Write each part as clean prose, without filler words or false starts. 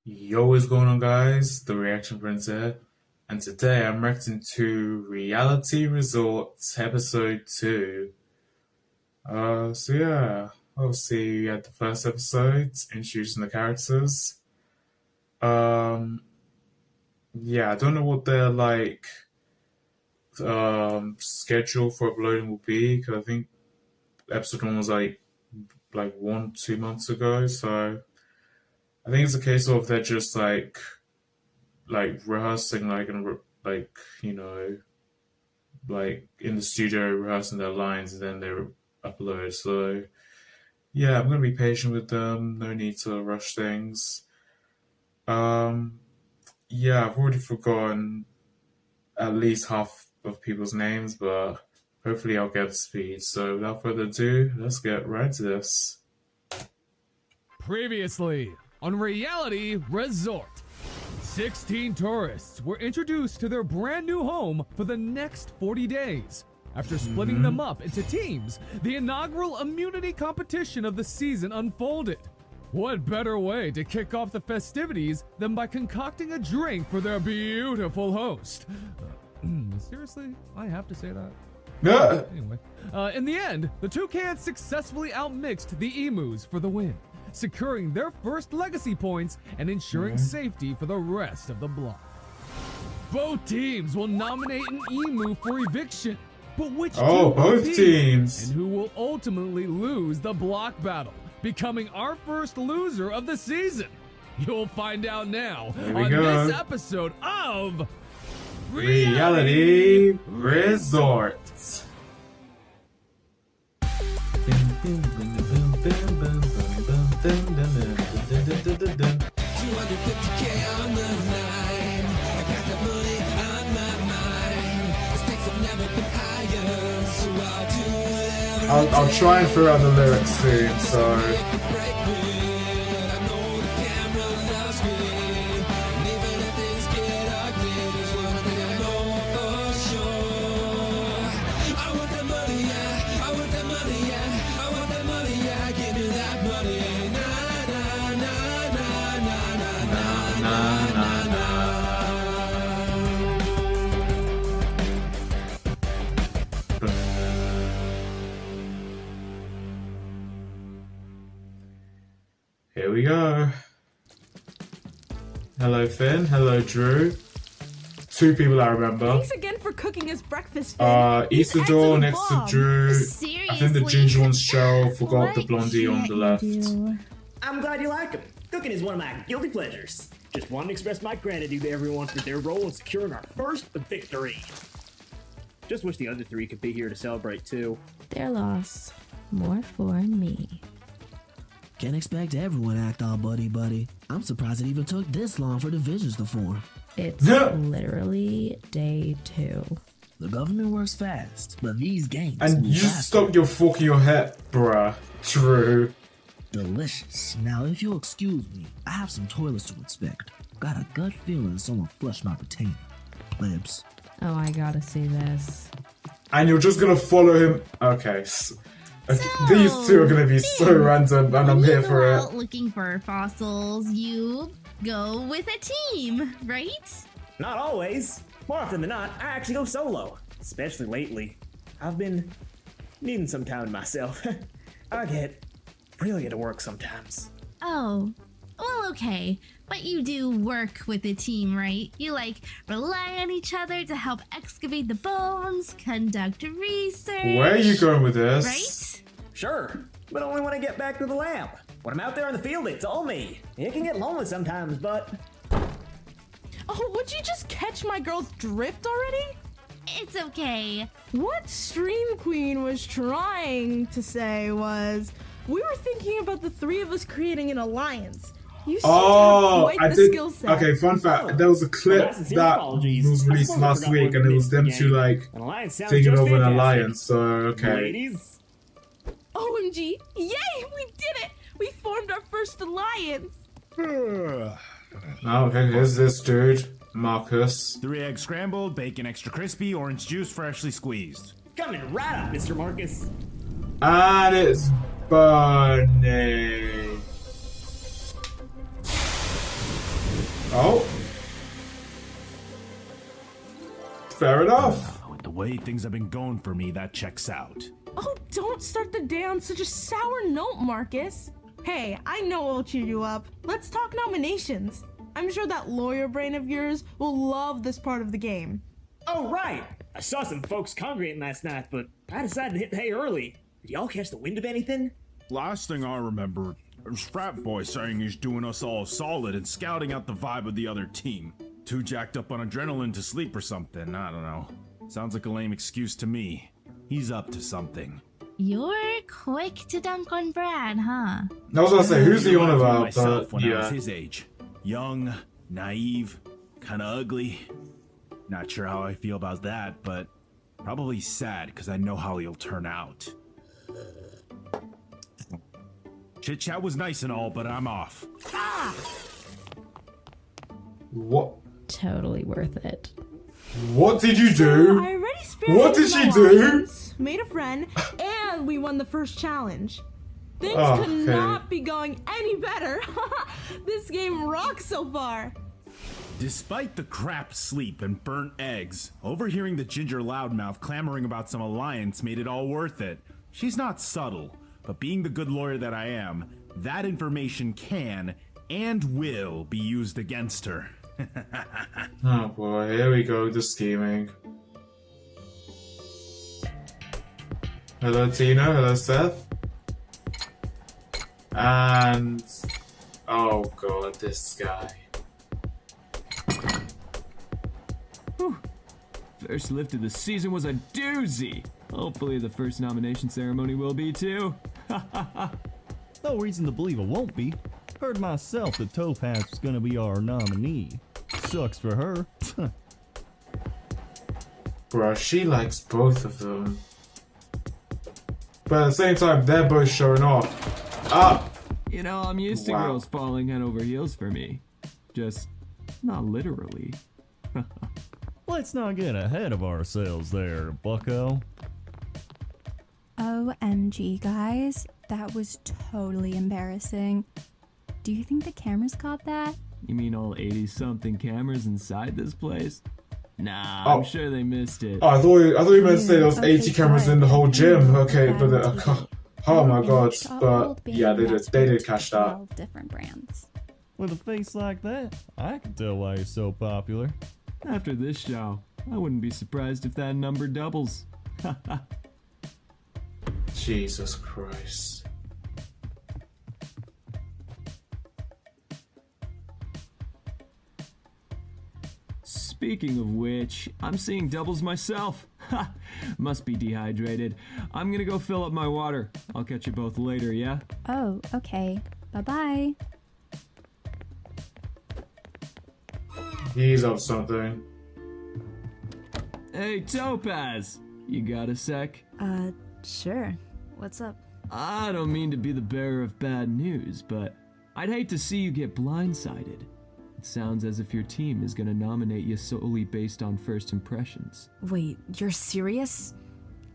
Yo, what's going on, guys? The Reaction Prince here, and today I'm reacting to Reality Resorts Episode 2. Obviously we had the first episode, introducing the characters. Um, I don't know what their, schedule for uploading will be, because I think episode 1 was, 1, 2 months ago, so I think it's a case of they're just rehearsing in the studio rehearsing their lines and then they upload. So yeah, I'm gonna be patient with them. No need to rush things. I've already forgotten at least half of people's names, but hopefully I'll get up to speed. So without further ado, let's get right to this. Previously on Reality Resort, 16 tourists were introduced to their brand new home for the next 40 days. After splitting them up into teams, the inaugural immunity competition of the season unfolded. What better way to kick off the festivities than by concocting a drink for their beautiful host? Seriously, I have to say that? Anyway, in the end, the toucans successfully outmixed the emus for the win, securing their first legacy points and ensuring safety for the rest of the block. Both teams will nominate an emu for eviction, but which both teams, and who will ultimately lose the block battle, becoming our first loser of the season? You'll find out now on this episode of Reality Resort. 250K on the line. I got the money on my mind. The stakes have never been higher, so I'll do whatever. I'll try and throw out the lyrics soon, so I know the camera loves me. And even if things get ugly, there's one thing I know for sure. I want that money, yeah. I want that money, yeah. I want that money, yeah. Give me that money. Here we go. Hello, Finn. Hello, Drew. Two people I remember. Thanks again for cooking us breakfast, Finn. Isidore next to Drew. Seriously? I think the ginger one's Cheryl. Forgot the blondie on the left. I'm glad you like them. Cooking is one of my guilty pleasures. Just wanted to express my gratitude to everyone for their role in securing our first victory. Just wish the other three could be here to celebrate too. Their loss. More for me. Can't expect everyone to act all buddy-buddy. I'm surprised it even took this long for divisions to form. It's literally day 2. The government works fast, but these games And move you faster. stop your fucking your head, bruh. Drew. Delicious. Now, if you'll excuse me, I have some toilets to inspect. Got a gut feeling someone flushed my potato. Plebs. Oh, I gotta see this. And you're just gonna follow him. Okay. These two are gonna be so random, and I'm here for it. Looking for fossils, you go with a team, right? Not always. More often than not, I actually go solo. Especially lately. I've been needing some time to myself. I get really into work sometimes. Oh, well, okay. But you do work with a team, right? You, rely on each other to help excavate the bones, conduct research. Where are you going with this? Right? Sure, but only when I get back to the lab. When I'm out there in the field, it's all me. It can get lonely sometimes, but... Oh, would you just catch my girl's drift already? It's okay. What Stream Queen was trying to say was, we were thinking about the three of us creating an alliance. You seem to have quite the skill set. Okay, fun fact. There was a clip that was released last week, and it was them two thinking of an alliance. So okay. Ladies? OMG! Yay! We did it! We formed our first alliance! Okay, here's this dude, Marcus. 3 eggs scrambled, bacon extra crispy, orange juice freshly squeezed. Coming right up, Mr. Marcus. And it's burning. Oh. Fair enough. With the way things have been going for me, that checks out. Oh, don't start the day on such a sour note, Marcus. Hey, I know I'll cheer you up. Let's talk nominations. I'm sure that lawyer brain of yours will love this part of the game. Oh, right. I saw some folks congregating last night, but I decided to hit the hay early. Did y'all catch the wind of anything? Last thing I remember, there's Frat Boy saying he's doing us all solid and scouting out the vibe of the other team. Too jacked up on adrenaline to sleep or something, I don't know. Sounds like a lame excuse to me. He's up to something. You're quick to dunk on Brad, huh? I was gonna say, who's he on about? Myself when I was Yeah. his age. Young, naive, kinda ugly. Not sure how I feel about that, but probably sad because I know how he'll turn out. Chit chat was nice and all, but I'm off. What? Totally worth it. What did you I do? already spared What you did an she do? alliance, made a friend, and we won the first challenge. Things Oh, could okay. not be going any better. This game rocks so far. Despite the crap sleep and burnt eggs, overhearing the ginger loudmouth clamoring about some alliance made it all worth it. She's not subtle, but being the good lawyer that I am, that information can and will be used against her. Oh boy, here we go, the scheming. Hello Tina, hello Seth. And... oh god, this guy. First lift of the season was a doozy. Hopefully the first nomination ceremony will be too. No reason to believe it won't be. Heard myself that Topaz was gonna be our nominee. Sucks for her. Bro, she likes both of them. But at the same time, they're both showing off. Ah! You know, I'm used to Wow. girls falling head over heels for me. Just not literally. Let's not get ahead of ourselves there, bucko. OMG, guys. That was totally embarrassing. Do you think the cameras caught that? You mean all 80-something cameras inside this place? Nah, Oh. I'm sure they missed it. Oh, I thought you meant to say there was Okay, 80 cameras sorry. in the whole gym. Okay, but TV. oh my Your god. image got But old being yeah, they desperate did to catch that. 12 different brands. With a face like that, I can tell why you're so popular. After this show, I wouldn't be surprised if that number doubles. Jesus Christ. Speaking of which, I'm seeing doubles myself. Ha! Must be dehydrated. I'm gonna go fill up my water. I'll catch you both later, yeah? Oh, okay. Bye-bye. He's up something. Hey, Topaz! You got a sec? Sure. What's up? I don't mean to be the bearer of bad news, but I'd hate to see you get blindsided. It sounds as if your team is gonna nominate you solely based on first impressions. Wait, you're serious?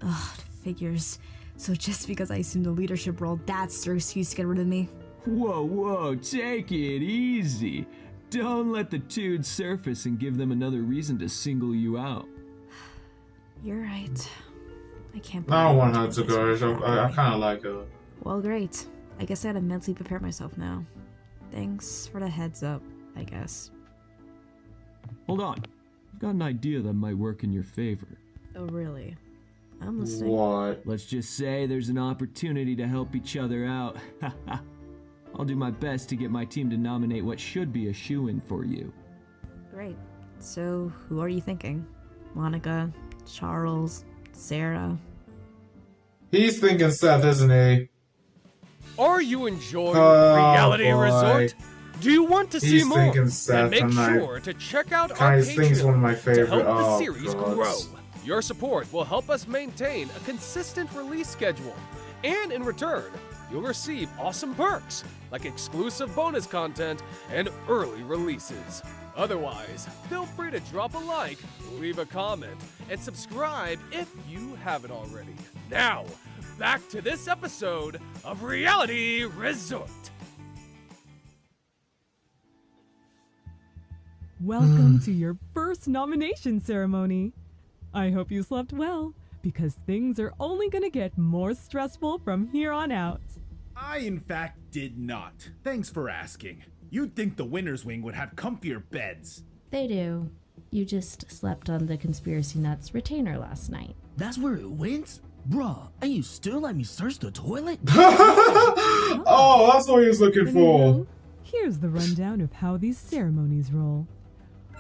Ugh, figures. So just because I assumed the leadership role, that's their excuse to get rid of me? Whoa, take it easy. Don't let the dude surface and give them another reason to single you out. You're right. I can't I don't want I'm her to doing this go. right I now. kind of like her. Well, great. I guess I gotta mentally prepare myself now. Thanks for the heads up, I guess. Hold on. I've got an idea that might work in your favor. Oh, really? I'm listening. What? Let's just say there's an opportunity to help each other out. I'll do my best to get my team to nominate what should be a shoo-in for you. Great. So, who are you thinking? Monica? Charles? Sarah? He's thinking Seth, isn't he? Are you enjoying Oh, Reality boy. Resort? Do you want to see He's more? thinking Seth, Then make and sure to check out our Guys, thing's one of my Patreon to favorite. help the Oh, series God. grow. Your support will help us maintain a consistent release schedule. And in return, you'll receive awesome perks like exclusive bonus content and early releases. Otherwise, feel free to drop a like, leave a comment, and subscribe if you haven't already. Now, back to this episode of Reality Resort. Welcome to your first nomination ceremony. I hope you slept well, because things are only gonna get more stressful from here on out. I, in fact, did not. Thanks for asking. You'd think the winner's wing would have comfier beds. They do. You just slept on the Conspiracy Nuts retainer last night. That's where it went? Bruh, and you still let me search the toilet? Oh, that's what he was looking for. Anyhow, here's the rundown of how these ceremonies roll.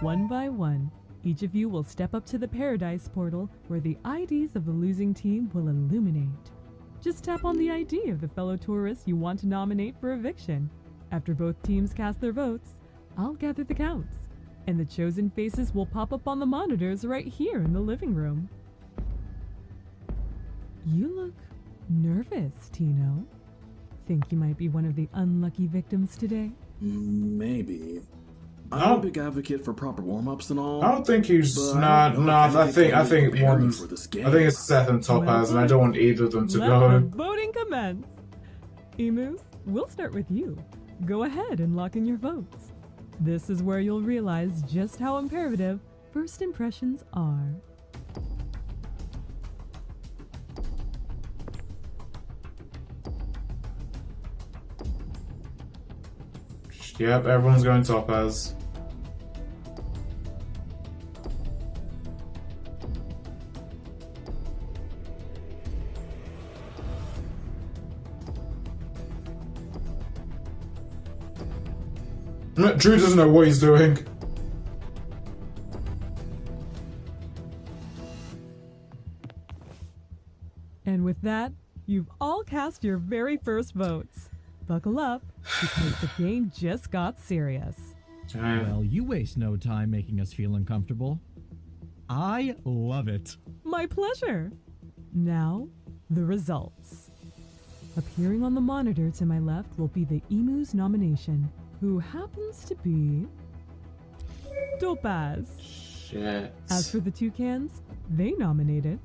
One by one, each of you will step up to the Paradise Portal where the IDs of the losing team will illuminate. Just tap on the ID of the fellow tourist you want to nominate for eviction. After both teams cast their votes, I'll gather the counts, and the chosen faces will pop up on the monitors right here in the living room. You look nervous, Tino. Think you might be one of the unlucky victims today? Maybe. I'm a big advocate for proper warm-ups and all. I don't think he's but not. I think preparing one. for this I game. think it's Seth and Topaz, and I don't want either of them to Let go. the voting commence. Emus, we'll start with you. Go ahead and lock in your votes. This is where you'll realize just how imperative first impressions are. Yep, everyone's going Topaz. Drew doesn't know what he's doing. And with that, you've all cast your very first votes. Buckle up, because the game just got serious. Well, you waste no time making us feel uncomfortable. I love it. My pleasure. Now, the results. Appearing on the monitor to my left will be the Emu's nomination, who happens to be Topaz. Shit. As for the Toucans, they nominated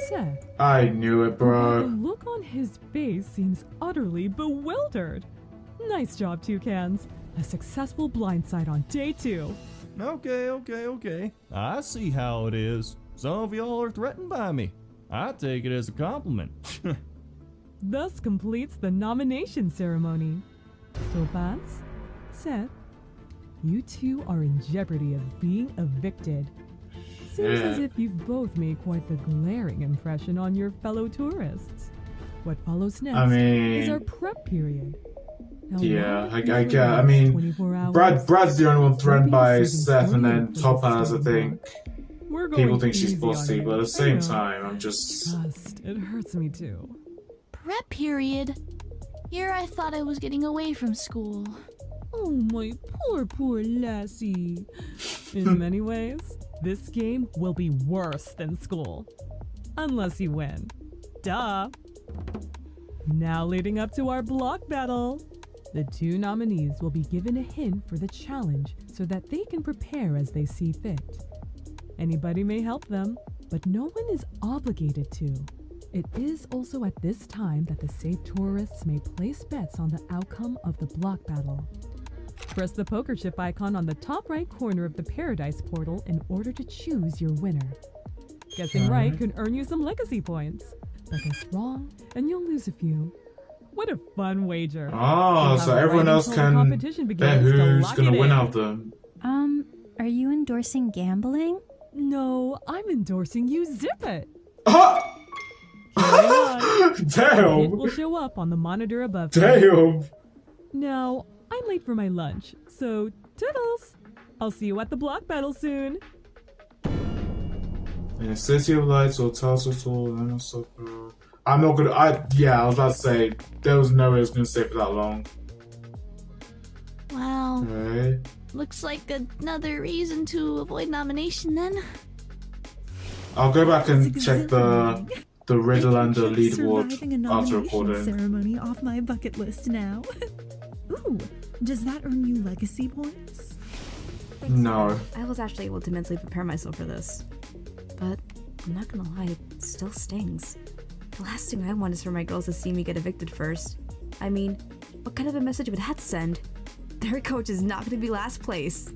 Seth. I knew it, The bro. look on his face seems utterly bewildered. Nice job, Toucans. A successful blindside on day 2. Okay. I see how it is. Some of y'all are threatened by me. I take it as a compliment. Thus completes the nomination ceremony. Topaz, Seth, you two are in jeopardy of being evicted. Seems as if you've both made quite the glaring impression on your fellow tourists. What follows next is our prep period. Now, Yeah, while I you've get. I relaxed mean, 24 hours, Brad's the only one threatened by receiving Seth, and then 48 for Topaz. I this think we're going people think she's easy on bossy, you. but at the I same know. time, I'm just. Trust, it hurts me too. Prep period? Here I thought I was getting away from school. Oh, my poor lassie. In many ways, this game will be worse than school. Unless you win. Duh. Now leading up to our block battle. The 2 nominees will be given a hint for the challenge so that they can prepare as they see fit. Anybody may help them, but no one is obligated to. It is also at this time that the safe tourists may place bets on the outcome of the block battle. Press the poker chip icon on the top right corner of the Paradise Portal in order to choose your winner. Guessing right can earn you some legacy points, but guess wrong and you'll lose a few. What a fun wager. Oh, You'll so have everyone right else until the can competition bet begins to who's lock gonna it win in. out of them. Are you endorsing gambling? No, I'm endorsing you. Zip it. Damn. It will show up on the monitor above. Damn. Now, I'm late for my lunch, so toodles. I'll see you at the block battle soon. In a city of lights or Tulsa, I'm not gonna. I was about to say there was no way I was gonna stay for that long. Wow. Okay. Looks like another reason to avoid nomination then. I'll go back and check the riddle and the leaderboard Surviving a after nomination recording. ceremony off my bucket list now. Ooh, does that earn you legacy points? No. I was actually able to mentally prepare myself for this. But I'm not gonna lie, it still stings. The last thing I want is for my girls to see me get evicted first. I mean, what kind of a message would that send? Their coach is not going to be last place.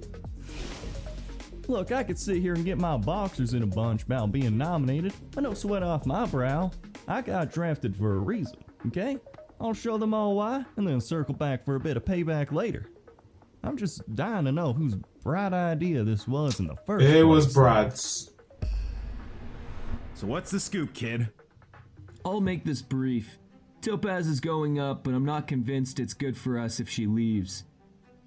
Look, I could sit here and get my boxers in a bunch about being nominated, but no sweat off my brow. I got drafted for a reason, okay? I'll show them all why, and then circle back for a bit of payback later. I'm just dying to know whose bright idea this was in the first place. It was Brad's. So what's the scoop, kid? I'll make this brief. Topaz is going up, but I'm not convinced it's good for us if she leaves.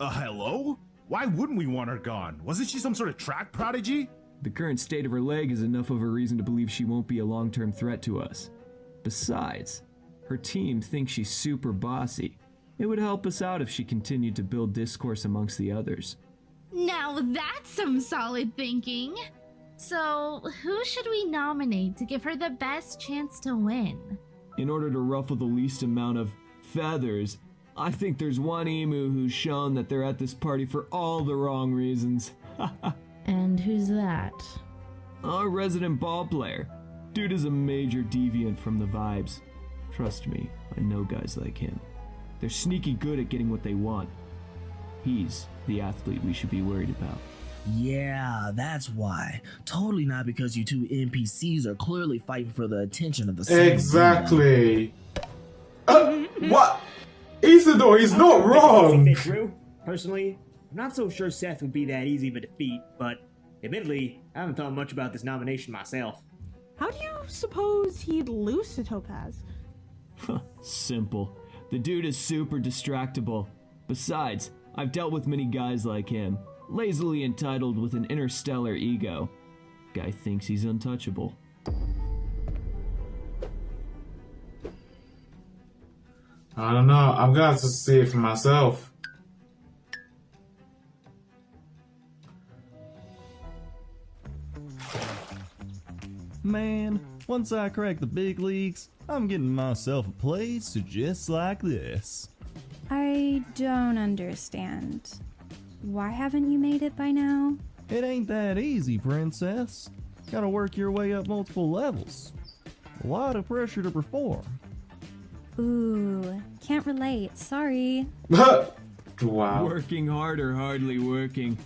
Hello? Why wouldn't we want her gone? Wasn't she some sort of track prodigy? The current state of her leg is enough of a reason to believe she won't be a long-term threat to us. Besides, her team thinks she's super bossy. It would help us out if she continued to build discourse amongst the others. Now that's some solid thinking. So, who should we nominate to give her the best chance to win? In order to ruffle the least amount of feathers, I think there's one emu who's shown that they're at this party for all the wrong reasons. And who's that? Our resident ball player. Dude is a major deviant from the vibes. Trust me, I know guys like him. They're sneaky good at getting what they want. He's the athlete we should be worried about. Yeah, that's why. Totally not because you two NPCs are clearly fighting for the attention of the Exactly. What? Isidore, he's not wrong. Personally, I'm not so sure Seth would be that easy of a defeat, but admittedly, I haven't thought much about this nomination myself. How do you suppose he'd lose to Topaz? Simple. The dude is super distractible. Besides, I've dealt with many guys like him. Lazily entitled with an interstellar ego. Guy thinks he's untouchable. I don't know. I'm gonna have to see it for myself. Man, once I crack the big leagues, I'm getting myself a place just like this. I don't understand. Why haven't you made it by now? It ain't that easy, princess. Gotta work your way up multiple levels. A lot of pressure to perform. Ooh, can't relate, sorry. Wow. Working hard or hardly working.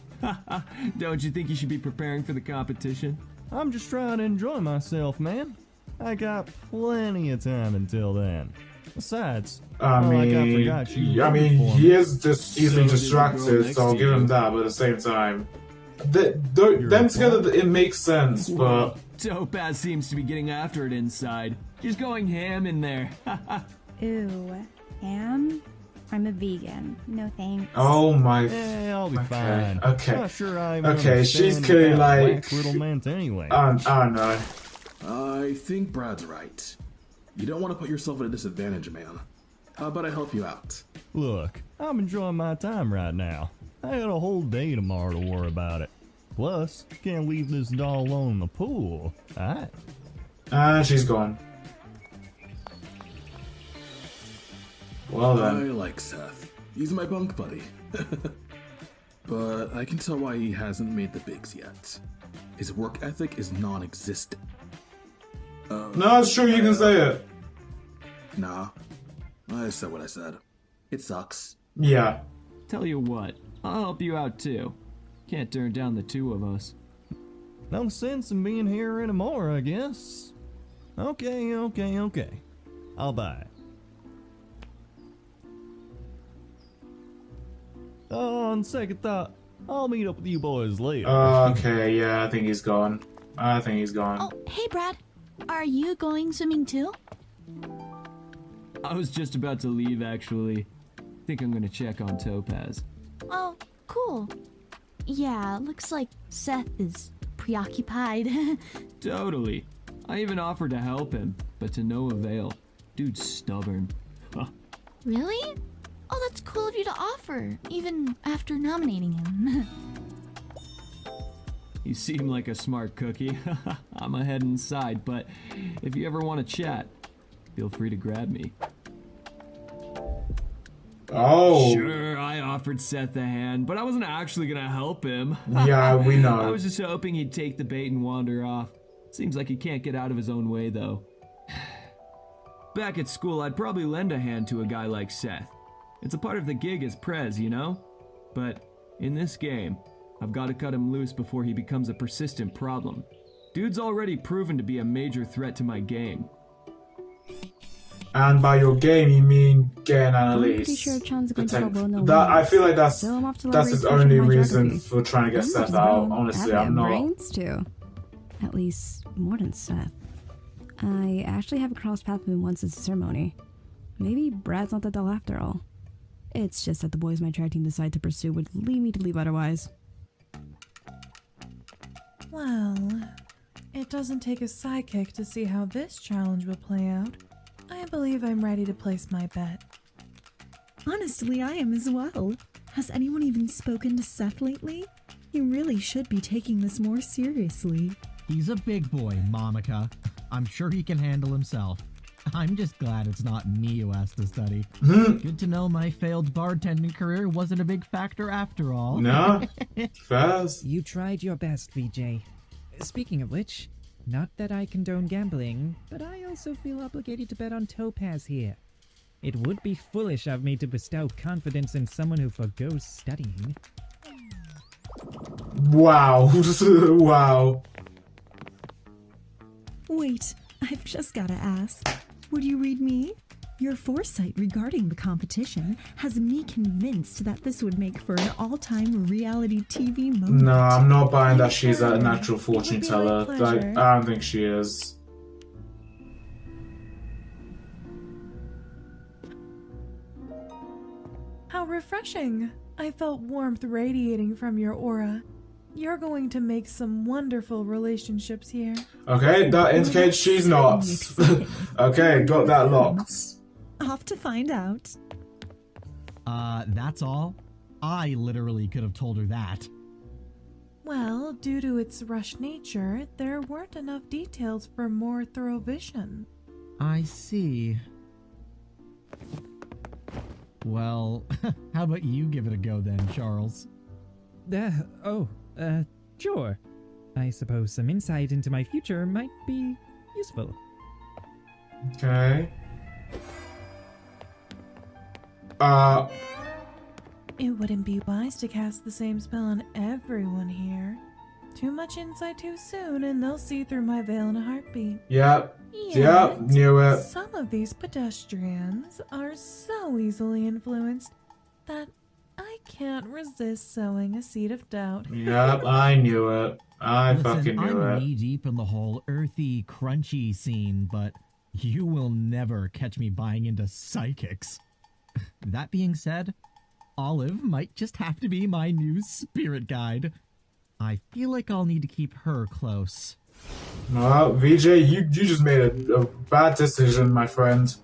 Don't you think you should be preparing for the competition? I'm just trying to enjoy myself, man. I got plenty of time until then. Besides, he is just easily distracted, so I'll give him that, but at the same time, them together, it makes sense, but... Topaz seems to be getting after it inside. She's going ham in there. Ooh, ham? I'm a vegan. No thanks. Oh my... Yeah, I'll be fine. Okay. Not sure I okay, she's clearly like... anyway. I don't know. I think Brad's right. You don't want to put yourself at a disadvantage, man. How about I help you out? Look, I'm enjoying my time right now. I got a whole day tomorrow to worry about it. Plus, can't leave this doll alone in the pool, alright? She's gone. Well then. I like Seth. He's my bunk buddy. But I can tell why he hasn't made the bigs yet. His work ethic is non-existent. No, it's true, you can say it. Nah. I said what I said. It sucks. Yeah. Tell you what, I'll help you out too. Can't turn down the two of us. No sense in being here anymore, I guess. Okay. I'll buy it. On second thought, I'll meet up with you boys later. Okay, yeah, I think he's gone. Oh, hey Brad. Are you going swimming too? I was just about to leave, actually. Think I'm gonna check on Topaz. Oh, cool. Yeah, looks like Seth is preoccupied. Totally. I even offered to help him, but to no avail. Dude's stubborn. Really? Oh, that's cool of you to offer, even after nominating him. You seem like a smart cookie. I'm a head inside, but if you ever want to chat, feel free to grab me. Oh. Sure, I offered Seth a hand, but I wasn't actually gonna help him. Yeah, we know. I was just hoping he'd take the bait and wander off. Seems like he can't get out of his own way, though. Back at school, I'd probably lend a hand to a guy like Seth. It's a part of the gig as prez, you know? But in this game, I've got to cut him loose before he becomes a persistent problem. Dude's already proven to be a major threat to my game. And by your game, you mean getting I'm pretty Annalise. sure Chan's going to help Bono That, I feel like that's so I'm off to that's learn his research only on my reason geography. for trying to get I'm Seth just out. wrong. Honestly, I've I'm got not. brains too. At least more than Seth. I actually haven't crossed paths with him once since the ceremony. Maybe Brad's not that dull after all. It's just that the boys my track team decide to pursue would lead me to leave otherwise. Well, it doesn't take a sidekick to see how this challenge will play out. I believe I'm ready to place my bet. Honestly, I am as well. Has anyone even spoken to Seth lately? He really should be taking this more seriously. He's a big boy, Monica. I'm sure he can handle himself. I'm just glad it's not me who has to study. Good to know my failed bartending career wasn't a big factor after all. No, fast. You tried your best, VJ. Speaking of which, not that I condone gambling, but I also feel obligated to bet on Topaz here. It would be foolish of me to bestow confidence in someone who forgoes studying. Wow. Wow. Wait, I've just gotta ask. Would you read me? Your foresight regarding the competition has me convinced that this would make for an all-time reality TV moment. No, I'm not buying that she's a natural fortune be teller. my Like, pleasure. I don't think she is. How refreshing! I felt warmth radiating from your aura. You're going to make some wonderful relationships here. Okay, that indicates she's not. Okay, got that locked. Off to find out. That's all? I literally could have told her that. Well, due to its rush nature, there weren't enough details for more thorough vision. I see. Well, how about you give it a go then, Charles? Sure. I suppose some insight into my future might be useful. Okay. It wouldn't be wise to cast the same spell on everyone here. Too much insight too soon, and they'll see through my veil in a heartbeat. Yep. Yet, Yep, knew it. Some of these pedestrians are so easily influenced that I can't resist sowing a seed of doubt. Yep, I knew it. I fucking knew I'm it. knee deep in the whole earthy, crunchy scene, but you will never catch me buying into psychics. That being said, Olive might just have to be my new spirit guide. I feel like I'll need to keep her close. Well, VJ, you just made a bad decision, my friend.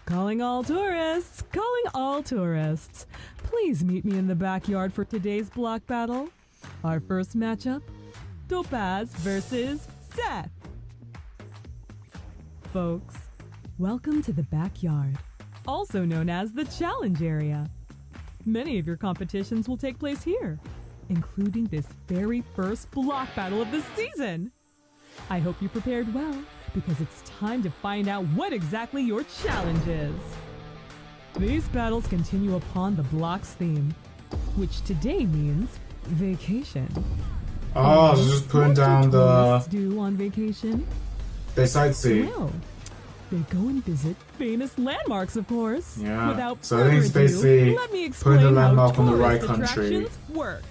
Calling all tourists! Calling all tourists! Please meet me in the backyard for today's block battle. Our first matchup, Topaz versus Seth. Folks, welcome to the backyard, also known as the challenge area. Many of your competitions will take place here, including this very first block battle of the season. I hope you prepared well, because it's time to find out what exactly your challenge is. These battles continue upon the block's theme, which today means vacation. Oh, so just putting down Tourists the... do on vacation? They sightsee. Well, they go and visit famous landmarks, of course. Yeah. Without So I think it's further ado, basically let me explain putting the how landmark on the right tourist country. attractions works.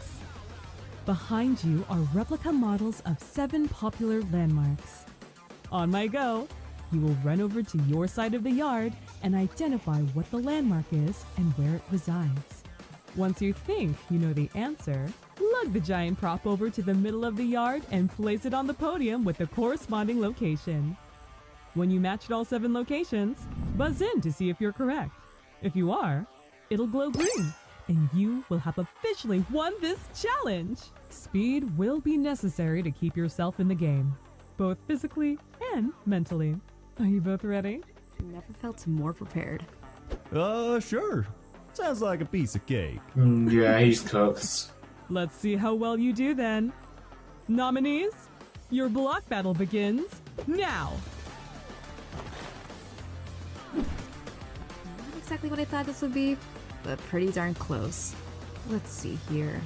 Behind you are replica models of 7 popular landmarks. On my go, you will run over to your side of the yard and identify what the landmark is and where it resides. Once you think you know the answer, lug the giant prop over to the middle of the yard and place it on the podium with the corresponding location. When you matched all 7 locations, buzz in to see if you're correct. If you are, it'll glow green, and you will have officially won this challenge. Speed will be necessary to keep yourself in the game, both physically and mentally. Are you both ready? Never felt more prepared. Sure. Sounds like a piece of cake. Yeah, he's cooked. Let's see how well you do then. Nominees, your block battle begins now. exactly what I thought this would be, but pretty darn close. Let's see here.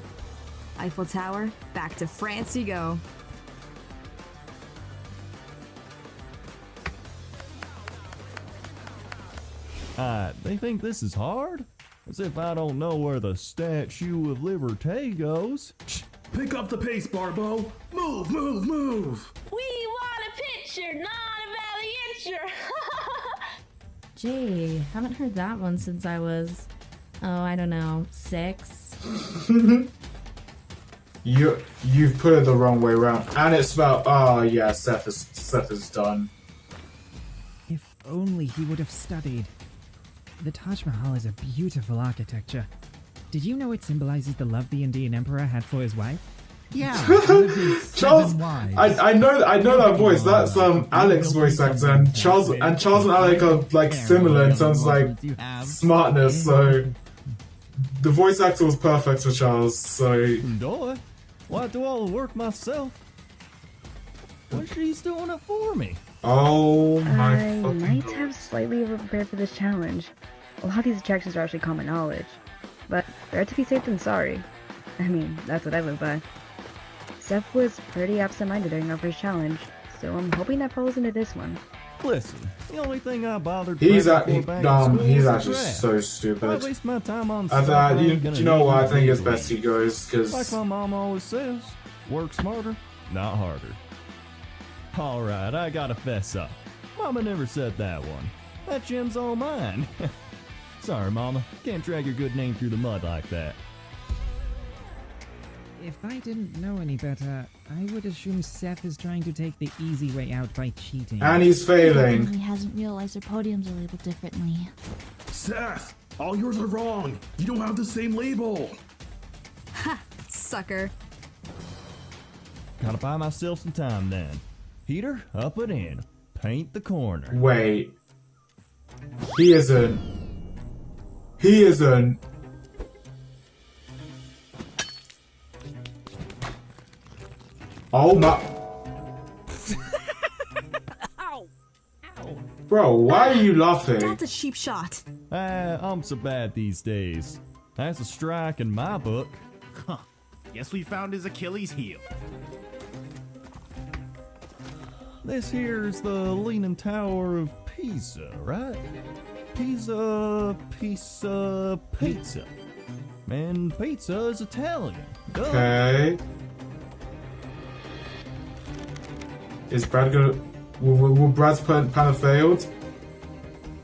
Eiffel Tower, back to France you go. They think this is hard? As if I don't know where the Statue of Liberty goes. Pick up the pace, Barbo. Move, move, move. We want a picture, not a valianture. Jay, haven't heard that one since I was, I don't know, 6. You've put it the wrong way around, and it's about yeah, Seth is done. If only he would have studied. The Taj Mahal is a beautiful architecture. Did you know it symbolizes the love the Indian emperor had for his wife? Yeah, Charles. I know that voice. That's Alec's voice actor, and Charles and Alec are like similar in terms of like smartness. So the voice actor was perfect for Charles. So why do all the work myself? Well, she's doing it for me. Oh my I fucking might God. have slightly over-prepared for this challenge. A lot of these attractions are actually common knowledge. But better to be safe than sorry. I mean, that's what I live by. Seth was pretty absent-minded during our first challenge, so I'm hoping that follows into this one. Listen, the only thing I bothered He's actually actually so stupid. I waste my time on I stuff thought I you ain't gonna know need what? I to think deal it's with. best he goes Like because my mom always says, work smarter, not harder. Alright, I gotta fess up. Mama never said that one. That gem's all mine. Sorry, Mama. Can't drag your good name through the mud like that. If I didn't know any better, I would assume Seth is trying to take the easy way out by cheating. and he's failing. He hasn't realized their podiums are labeled differently. Seth, all yours are wrong. You don't have the same label. Ha! Sucker. Gotta buy myself some time then. Heater, up and in. Paint the corner. Wait, he isn't. He isn't. Oh my. Ow! Ow! Bro, why are you laughing? That's a cheap shot. I'm so bad these days. That's a strike in my book. Huh. Guess we found his Achilles heel. This here's the Leaning Tower of Pisa, right? Pizza. And pizza is Italian. Duh. Okay. Is Brad gonna? Will Brad's plan have failed?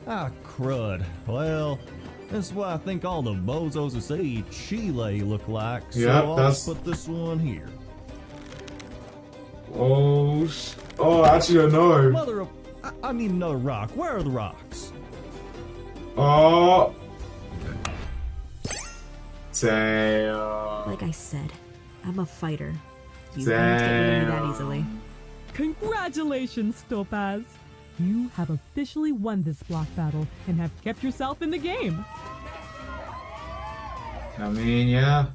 Ah, crud. Well, this is what I think all the bozos who say Chile look like, so Yep, I'll that's- put this one here. Oh, actually, no. Mother of... I need another rock. Where are the rocks? Oh. Damn. Like I said, I'm a fighter. You Damn. won't get rid of me that easily. Congratulations, Topaz! You have officially won this block battle and have kept yourself in the game. I mean, yeah.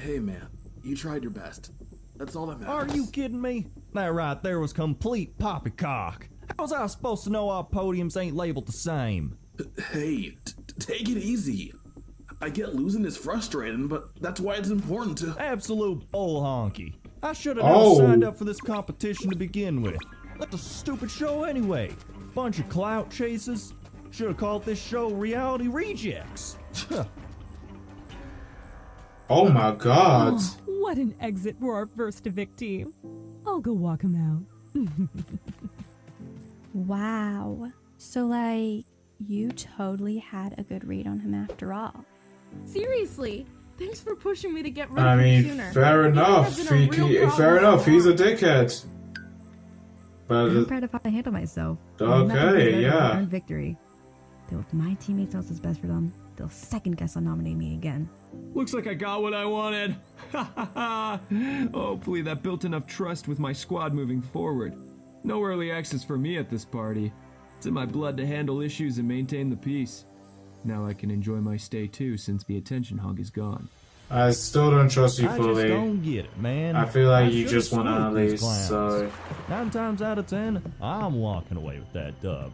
Hey, man, you tried your best. That's all that matters. Are you kidding me? That right there was complete poppycock. How was I supposed to know our podiums ain't labeled the same? Hey, take it easy. I get losing is frustrating, but that's why it's important to... Absolute bull honky. I should have Oh. never signed up for this competition to begin with. That's a stupid show anyway. Bunch of clout chasers. Should have called this show Reality Rejects. Oh my God. Oh, what an exit for our first Vic team. I'll go walk him out. Wow. So, like, you totally had a good read on him after all. Seriously, thanks for pushing me to get rid I of him mean, sooner. fair It enough. has been a real Fair problem enough. for He's a long. dickhead. I'm But proud of how I handle myself. Okay, yeah. Earned victory. Though if my teammates knows what's best for them, they'll second guess on nominating me again. Looks like I got what I wanted. Hopefully that built enough trust with my squad moving forward. No early access for me at this party. It's in my blood to handle issues and maintain the peace. Now I can enjoy my stay too, since the attention hog is gone. I still don't trust you I fully. just don't get it, man. I feel like I you should've just want smoked to these least, clowns. so... 9 times out of 10, I'm walking away with that dub.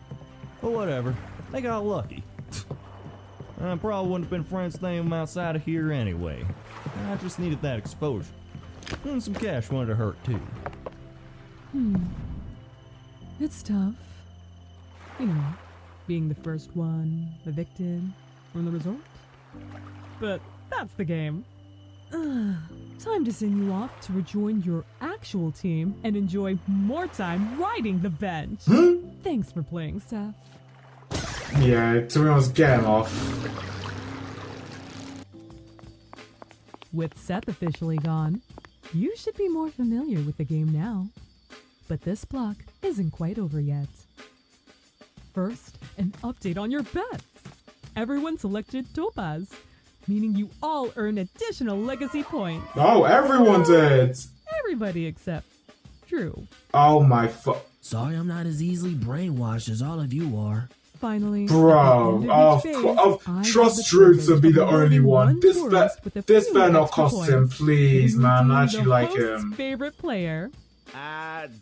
But whatever, they got lucky. I probably wouldn't have been friends with them outside of here anyway. I just needed that exposure. And some cash wouldn't have hurt too. It's tough. You know, being the first one evicted from the resort. But that's the game. Time to send you off to rejoin your actual team and enjoy more time riding the bench. Thanks for playing, Seth. Yeah, to be honest, get him off. With Seth officially gone, you should be more familiar with the game now. But this block isn't quite over yet. First, an update on your bets. Everyone selected Topaz, meaning you all earn additional legacy points. Oh, everyone did! Everybody except Drew. Oh my Sorry I'm not as easily brainwashed as all of you are. Finally, bro, trust Drew to be the only one. This better not cost him, please, man. I actually like him. Favorite player.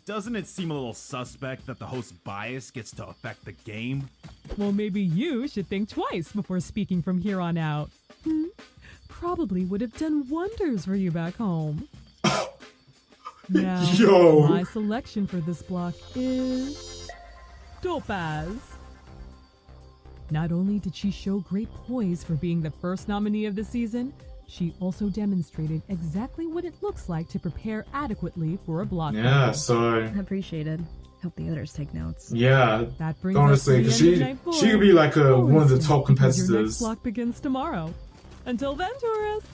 Doesn't it seem a little suspect that the host's bias gets to affect the game? Well, maybe you should think twice before speaking from here on out. Probably would have done wonders for you back home. Now, my selection for this block is Topaz. Not only did she show great poise for being the first nominee of the season, she also demonstrated exactly what it looks like to prepare adequately for a block. Yeah, so appreciated. Hope the others take notes. Yeah, that brings honestly, because she could be like one of the top competitors. Your next block begins tomorrow. Until then, tourists.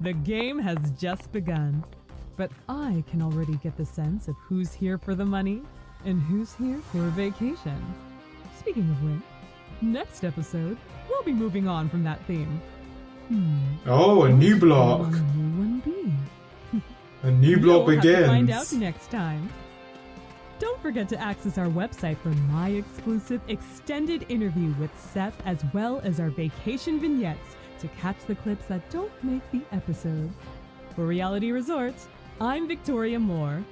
The game has just begun, but I can already get the sense of who's here for the money and who's here for a vacation. Speaking of which, next episode, we'll be moving on from that theme. Oh, a new block. A new block begins. Have to find out next time. Don't forget to access our website for my exclusive extended interview with Seth, as well as our vacation vignettes to catch the clips that don't make the episode. For Reality Resort, I'm Victoria Moore.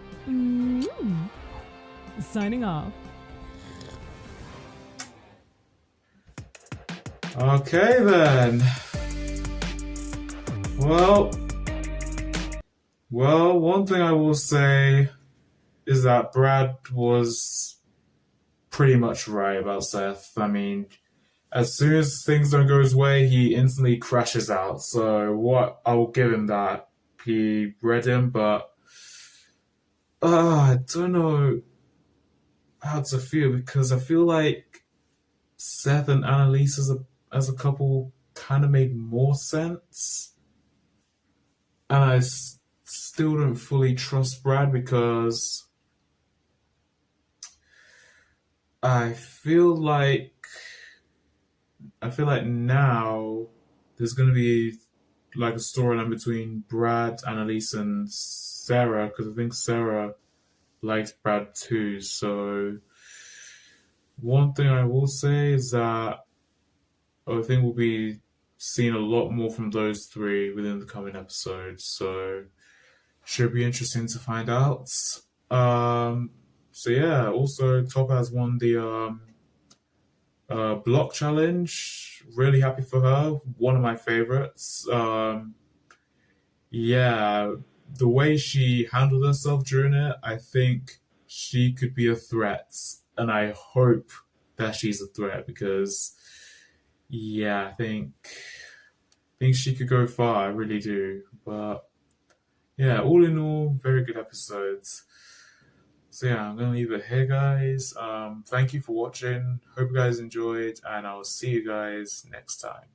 Signing off. Okay then. Well, one thing I will say is that Brad was pretty much right about Seth. I mean, as soon as things don't go his way, he instantly crashes out. So I will give him that. He read him, but I don't know how to feel, because I feel like Seth and Annalise as a couple kind of made more sense. And I still don't fully trust Brad, because I feel like now there's going to be like a storyline between Brad, Annalise, and Sarah, because I think Sarah likes Brad too. So one thing I will say is that I think we'll be seeing a lot more from those three within the coming episodes. So should be interesting to find out. So yeah, also Topaz won the block challenge. Really happy for her. One of my favorites. Yeah, the way she handled herself during it, I think she could be a threat, and I hope that she's a threat, because yeah, I think she could go far. I really do. But yeah, all in all, very good episodes. So yeah, I'm gonna leave it here, guys. Thank you for watching. Hope you guys enjoyed, and I'll see you guys next time.